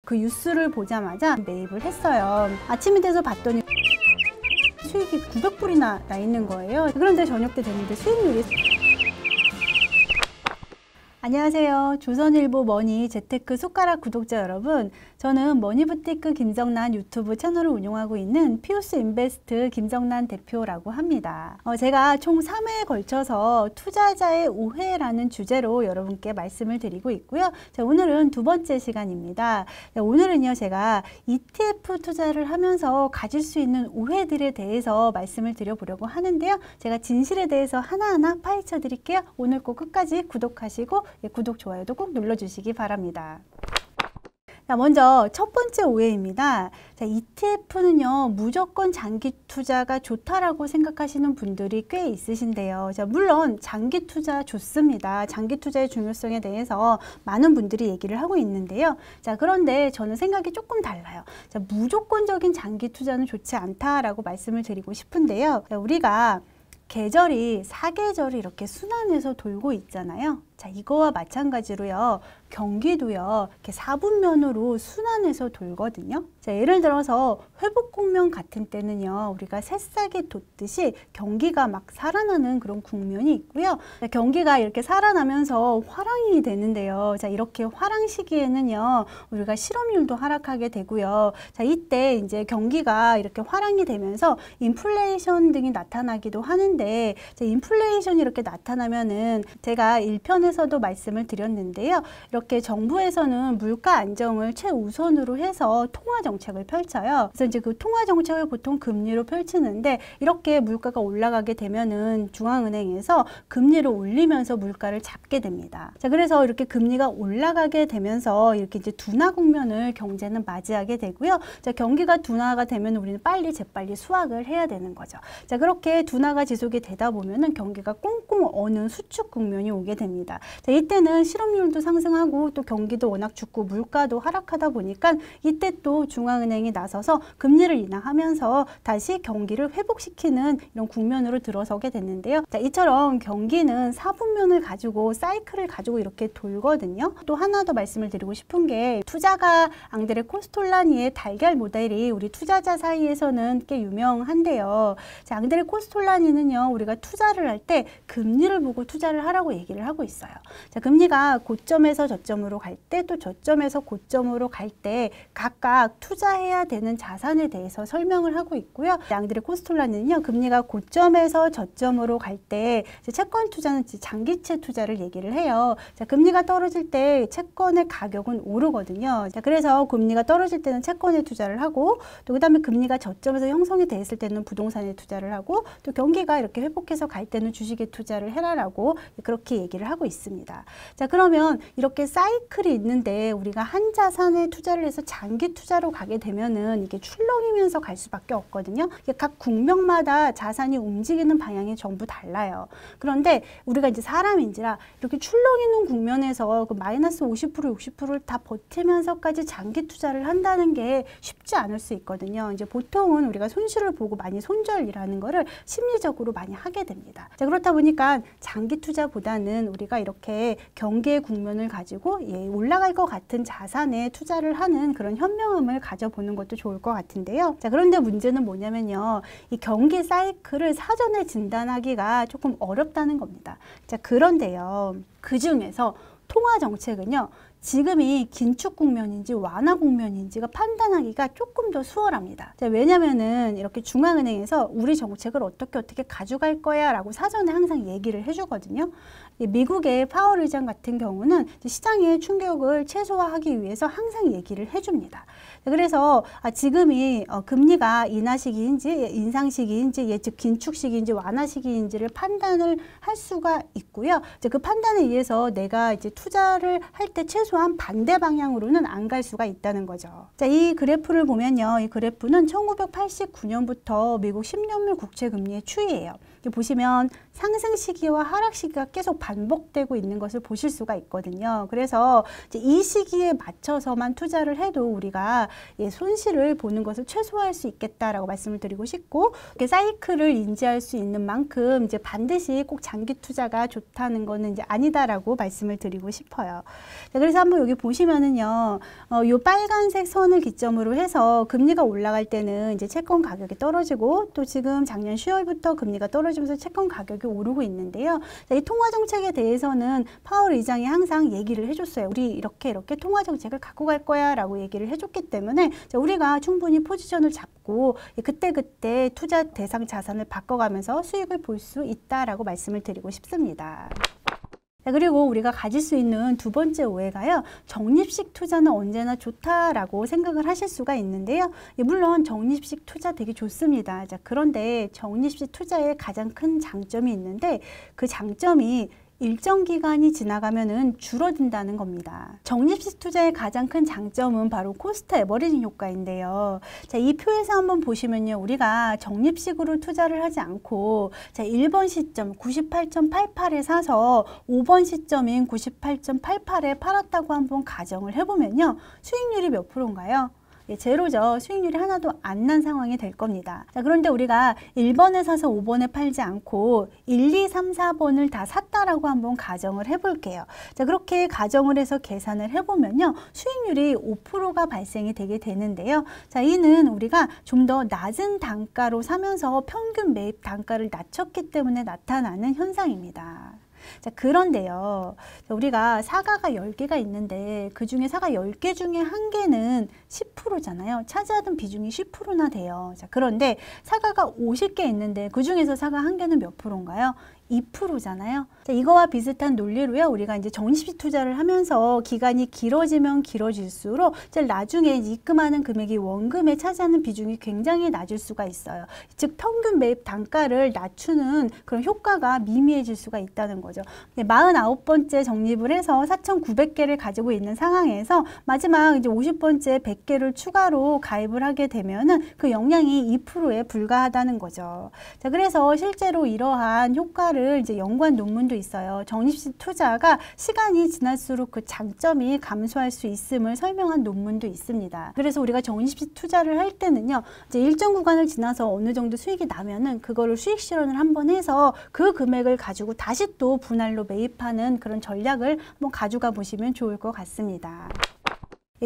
그 뉴스를 보자마자 매입을 했어요. 아침이 돼서 봤더니 수익이 900불이나 나 있는 거예요. 그런데 저녁 때 됐는데 수익률이 안녕하세요. 조선일보 머니 재테크 숟가락 구독자 여러분, 저는 머니부티크 김정란 유튜브 채널을 운영하고 있는 피우스 인베스트 김정란 대표라고 합니다. 제가 총 3회에 걸쳐서 투자자의 오해라는 주제로 여러분께 말씀을 드리고 있고요. 자, 오늘은 두 번째 시간입니다. 자, 오늘은요, 제가 ETF 투자를 하면서 가질 수 있는 오해들에 대해서 말씀을 드려보려고 하는데요. 제가 진실에 대해서 하나하나 파헤쳐 드릴게요. 오늘 꼭 끝까지 구독하시고 구독, 좋아요도 꼭 눌러주시기 바랍니다. 자, 먼저 첫 번째 오해입니다. 자, ETF는요, 무조건 장기 투자가 좋다라고 생각하시는 분들이 꽤 있으신데요. 자, 물론 장기 투자 좋습니다. 장기 투자의 중요성에 대해서 많은 분들이 얘기를 하고 있는데요. 자, 그런데 저는 생각이 조금 달라요. 자, 무조건적인 장기 투자는 좋지 않다라고 말씀을 드리고 싶은데요. 자, 우리가 계절이 사계절이 이렇게 순환해서 돌고 있잖아요. 자, 이거와 마찬가지로요, 경기도요, 이렇게 사분면으로 순환해서 돌거든요. 자, 예를 들어서 회복 국면 같은 때는요, 우리가 새싹이 돋듯이 경기가 막 살아나는 그런 국면이 있고요. 자, 경기가 이렇게 살아나면서 화랑이 되는데요. 자, 이렇게 화랑 시기에는요, 우리가 실업률도 하락하게 되고요. 자, 이때 이제 경기가 이렇게 화랑이 되면서 인플레이션 등이 나타나기도 하는데, 자, 인플레이션이 이렇게 나타나면은 제가 1편에서도 말씀을 드렸는데요. 이렇게 정부에서는 물가 안정을 최우선으로 해서 통화 정책을 펼쳐요. 그래서 이제 그 통화 정책을 보통 금리로 펼치는데, 이렇게 물가가 올라가게 되면은 중앙은행에서 금리를 올리면서 물가를 잡게 됩니다. 자, 그래서 이렇게 금리가 올라가게 되면서 이렇게 이제 둔화 국면을 경제는 맞이하게 되고요. 자, 경기가 둔화가 되면 우리는 재빨리 수확을 해야 되는 거죠. 자, 그렇게 둔화가 지속이 되다 보면은 경기가 꽁꽁 어는 수축 국면이 오게 됩니다. 자, 이때는 실업률도 상승하고 또 경기도 워낙 춥고 물가도 하락하다 보니까 이때 또 중앙은행이 나서서 금리를 인하하면서 다시 경기를 회복시키는 이런 국면으로 들어서게 됐는데요. 자, 이처럼 경기는 사분면을 가지고 사이클을 가지고 이렇게 돌거든요. 또 하나 더 말씀을 드리고 싶은 게, 투자가 앙드레 코스톨라니의 달걀 모델이 우리 투자자 사이에서는 꽤 유명한데요. 자, 앙드레 코스톨라니는요, 우리가 투자를 할 때 금리를 보고 투자를 하라고 얘기를 하고 있어요. 자, 금리가 고점에서 저점으로 갈 때, 또 저점에서 고점으로 갈 때 각각 투자해야 되는 자산에 대해서 설명을 하고 있고요. 앙드레 코스톨라니는요, 금리가 고점에서 저점으로 갈 때 채권 투자는 장기채 투자를 얘기를 해요. 자, 금리가 떨어질 때 채권의 가격은 오르거든요. 자, 그래서 금리가 떨어질 때는 채권에 투자를 하고, 또 그 다음에 금리가 저점에서 형성이 됐을 때는 부동산에 투자를 하고, 또 경기가 이렇게 회복해서 갈 때는 주식에 투자를 해라라고 그렇게 얘기를 하고 있습니다. 자, 그러면 이렇게 사이클이 있는데 우리가 한 자산에 투자를 해서 장기 투자로 가게 되면은 이게 출렁이면서 갈 수밖에 없거든요. 각 국면마다 자산이 움직이는 방향이 전부 달라요. 그런데 우리가 이제 사람인지라 이렇게 출렁이는 국면에서 그 마이너스 50%, 60%를 다 버티면서까지 장기 투자를 한다는 게 쉽지 않을 수 있거든요. 이제 보통은 우리가 손실을 보고 많이 손절이라는 거를 심리적으로 많이 하게 됩니다. 자, 그렇다 보니까 장기 투자보다는 우리가 이렇게 경기의 국면을 가지고 올라갈 것 같은 자산에 투자를 하는 그런 현명함을 가져보는 것도 좋을 것 같은데요. 자, 그런데 문제는 뭐냐면요, 이 경기 사이클을 사전에 진단하기가 조금 어렵다는 겁니다. 자, 그런데요, 그 중에서 통화 정책은요, 지금이 긴축 국면인지 완화 국면인지가 판단하기가 조금 더 수월합니다. 자, 왜냐면은 이렇게 중앙은행에서 우리 정책을 어떻게 가져갈 거야 라고 사전에 항상 얘기를 해주거든요. 미국의 파월 의장 같은 경우는 시장의 충격을 최소화하기 위해서 항상 얘기를 해줍니다. 그래서 지금이 금리가 인하 시기인지 인상 시기인지, 즉 긴축 시기인지 완화 시기인지를 판단을 할 수가 있고요. 이제 그 판단에 의해서 내가 이제 투자를 할 때 최소한 반대 방향으로는 안 갈 수가 있다는 거죠. 자, 이 그래프를 보면요, 이 그래프는 1989년부터 미국 10년물 국채 금리의 추이예요. 이렇게 보시면 상승 시기와 하락 시기가 계속 반복되고 있는 것을 보실 수가 있거든요. 그래서 이제 이 시기에 맞춰서만 투자를 해도 우리가 손실을 보는 것을 최소화할 수 있겠다라고 말씀을 드리고 싶고, 이렇게 사이클을 인지할 수 있는 만큼 이제 반드시 꼭 장기 투자가 좋다는 거는 이제 아니다라고 말씀을 드리고 싶어요. 자, 그래서 한번 여기 보시면은요, 요 빨간색 선을 기점으로 해서 금리가 올라갈 때는 이제 채권 가격이 떨어지고, 또 지금 작년 10월부터 금리가 떨어지면서 채권 가격이 오르고 있는데요. 자, 이 통화 정책에 대해서는 파월 의장이 항상 얘기를 해줬어요. 우리 이렇게 통화 정책을 갖고 갈 거야 라고 얘기를 해줬기 때문에 우리가 충분히 포지션을 잡고 그때그때 투자 대상 자산을 바꿔가면서 수익을 볼 수 있다라고 말씀을 드리고 싶습니다. 자, 그리고 우리가 가질 수 있는 두 번째 오해가요, 적립식 투자는 언제나 좋다라고 생각을 하실 수가 있는데요. 물론 적립식 투자 되게 좋습니다. 자, 그런데 적립식 투자의 가장 큰 장점이 있는데, 그 장점이 일정 기간이 지나가면은 줄어든다는 겁니다. 적립식 투자의 가장 큰 장점은 바로 코스트 에버리징 효과인데요. 자, 이 표에서 한번 보시면요, 우리가 적립식으로 투자를 하지 않고, 자, 1번 시점 98.88에 사서 5번 시점인 98.88에 팔았다고 한번 가정을 해보면요, 수익률이 몇 프로인가요? 제로죠. 수익률이 하나도 안 난 상황이 될 겁니다. 자, 그런데 우리가 1번에 사서 5번에 팔지 않고 1, 2, 3, 4번을 다 샀다라고 한번 가정을 해볼게요. 자, 그렇게 가정을 해서 계산을 해보면요, 수익률이 5%가 발생이 되게 되는데요. 자, 이는 우리가 좀 더 낮은 단가로 사면서 평균 매입 단가를 낮췄기 때문에 나타나는 현상입니다. 자, 그런데요, 우리가 사과가 10개가 있는데 그 중에 사과 10개 중에 1개는 10%잖아요. 차지하던 비중이 10%나 돼요. 자, 그런데 사과가 50개 있는데 그 중에서 사과 1개는 몇 프로인가요? 2%잖아요. 자, 이거와 비슷한 논리로요, 우리가 이제 적립식 투자를 하면서 기간이 길어지면 길어질수록 이제 나중에 입금하는 금액이 원금에 차지하는 비중이 굉장히 낮을 수가 있어요. 즉 평균 매입 단가를 낮추는 그런 효과가 미미해질 수가 있다는 거죠. 49번째 적립을 해서 4,900개를 가지고 있는 상황에서 마지막 이제 50번째 100개를 추가로 가입을 하게 되면은 그 영향이 2%에 불과하다는 거죠. 자, 그래서 실제로 이러한 효과를 이제 연구한 논문도 있어요. 적립식 투자가 시간이 지날수록 그 장점이 감소할 수 있음을 설명한 논문도 있습니다. 그래서 우리가 적립식 투자를 할 때는요, 이제 일정 구간을 지나서 어느 정도 수익이 나면은 그거를 수익 실현을 한번 해서 그 금액을 가지고 다시 또 분할로 매입하는 그런 전략을 한번 가져가 보시면 좋을 것 같습니다.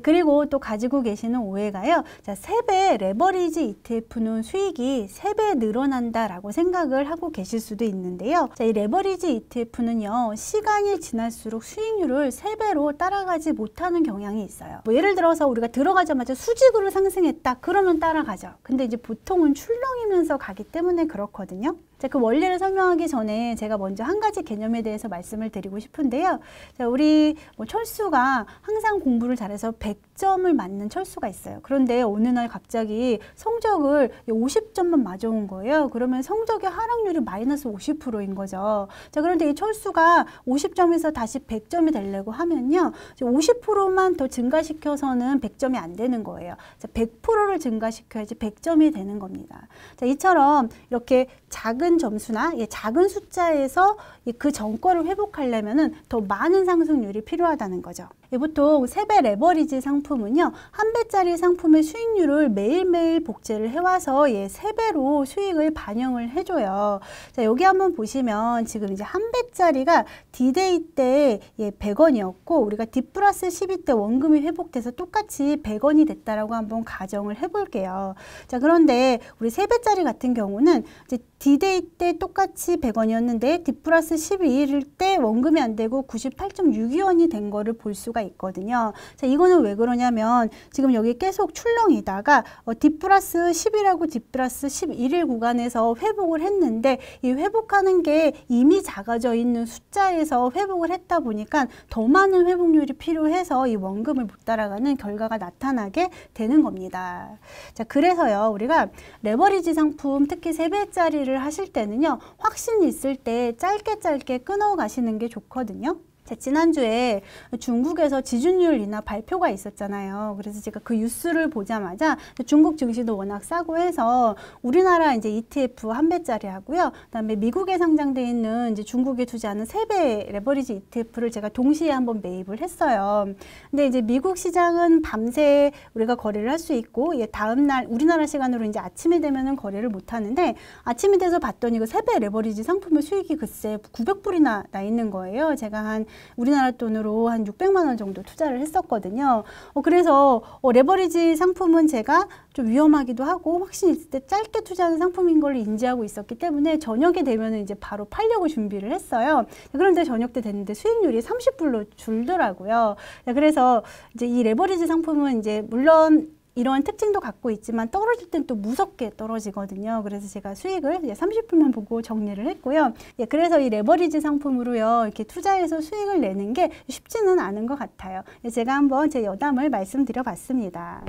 그리고 또 가지고 계시는 오해가요, 자, 3배 레버리지 ETF는 수익이 3배 늘어난다라고 생각을 하고 계실 수도 있는데요. 자, 이 레버리지 ETF는요, 시간이 지날수록 수익률을 3배로 따라가지 못하는 경향이 있어요. 예를 들어서 우리가 들어가자마자 수직으로 상승했다 그러면 따라가죠. 근데 이제 보통은 출렁이면서 가기 때문에 그렇거든요. 자, 그 원리를 설명하기 전에 제가 먼저 한 가지 개념에 대해서 말씀을 드리고 싶은데요. 자, 우리 철수가 항상 공부를 잘해서 100점을 맞는 철수가 있어요. 그런데 어느 날 갑자기 성적을 50점만 맞아온 거예요. 그러면 성적의 하락률이 마이너스 50%인 거죠. 자, 그런데 이 철수가 50점에서 다시 100점이 되려고 하면요, 50%만 더 증가시켜서는 100점이 안 되는 거예요. 자, 100%를 증가시켜야지 100점이 되는 겁니다. 자, 이처럼 이렇게 작은 점수나 작은 숫자에서 그 전권을 회복하려면 더 많은 상승률이 필요하다는 거죠. 보통 3배 레버리지 상품은요, 1배짜리 상품의 수익률을 매일매일 복제를 해와서 3배로 수익을 반영을 해줘요. 자, 여기 한번 보시면 지금 이제 1배짜리가 D-Day 때 100원이었고 우리가 D 플러스 12 때 원금이 회복돼서 똑같이 100원이 됐다라고 한번 가정을 해볼게요. 자, 그런데 우리 3배짜리 같은 경우는 이제 D-Day 때 똑같이 100원이었는데 D 플러스 12일 때 원금이 안 되고 98.62원이 된 거를 볼 수가 있거든요. 자, 이거는 왜 그러냐면 지금 여기 계속 출렁이다가 D 플러스 10이라고 D 플러스 11일 구간에서 회복을 했는데 이 회복하는 게 이미 작아져 있는 숫자에서 회복을 했다 보니까 더 많은 회복률이 필요해서 이 원금을 못 따라가는 결과가 나타나게 되는 겁니다. 자, 그래서요, 우리가 레버리지 상품 특히 3배짜리를 하실 때는요, 확신 있을 때 짧게 끊어 가시는 게 좋거든요. 지난주에 중국에서 지준율 인하 발표가 있었잖아요. 그래서 제가 그 뉴스를 보자마자 중국 증시도 워낙 싸고 해서 우리나라 이제 ETF 한 배짜리 하고요. 그다음에 미국에 상장돼 있는 이제 중국에 투자하는 3배 레버리지 ETF를 제가 동시에 한번 매입을 했어요. 근데 이제 미국 시장은 밤새 우리가 거래를 할 수 있고 다음 날 우리나라 시간으로 이제 아침에 되면은 거래를 못 하는데 아침이 돼서 봤더니 그 3배 레버리지 상품의 수익이 글쎄 900불이나 나 있는 거예요. 제가 한 우리나라 돈으로 한 600만 원 정도 투자를 했었거든요. 그래서 레버리지 상품은 제가 좀 위험하기도 하고 확신이 있을 때 짧게 투자하는 상품인 걸 인지하고 있었기 때문에 저녁에 되면 이제 바로 팔려고 준비를 했어요. 그런데 저녁 때 됐는데 수익률이 30불로 줄더라고요. 그래서 이제 이 레버리지 상품은 이제 물론 이런 특징도 갖고 있지만 떨어질 땐 또 무섭게 떨어지거든요. 그래서 제가 수익을 이제 30불만 보고 정리를 했고요. 그래서 이 레버리지 상품으로요, 이렇게 투자해서 수익을 내는 게 쉽지는 않은 것 같아요. 제가 한번 제 여담을 말씀드려 봤습니다.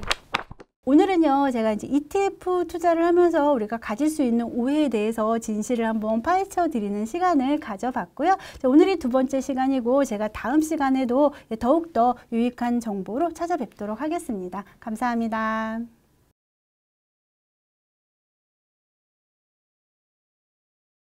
오늘은요, 제가 이제 ETF 투자를 하면서 우리가 가질 수 있는 오해에 대해서 진실을 한번 파헤쳐 드리는 시간을 가져봤고요. 오늘이 2번째 시간이고 제가 다음 시간에도 더욱더 유익한 정보로 찾아뵙도록 하겠습니다. 감사합니다.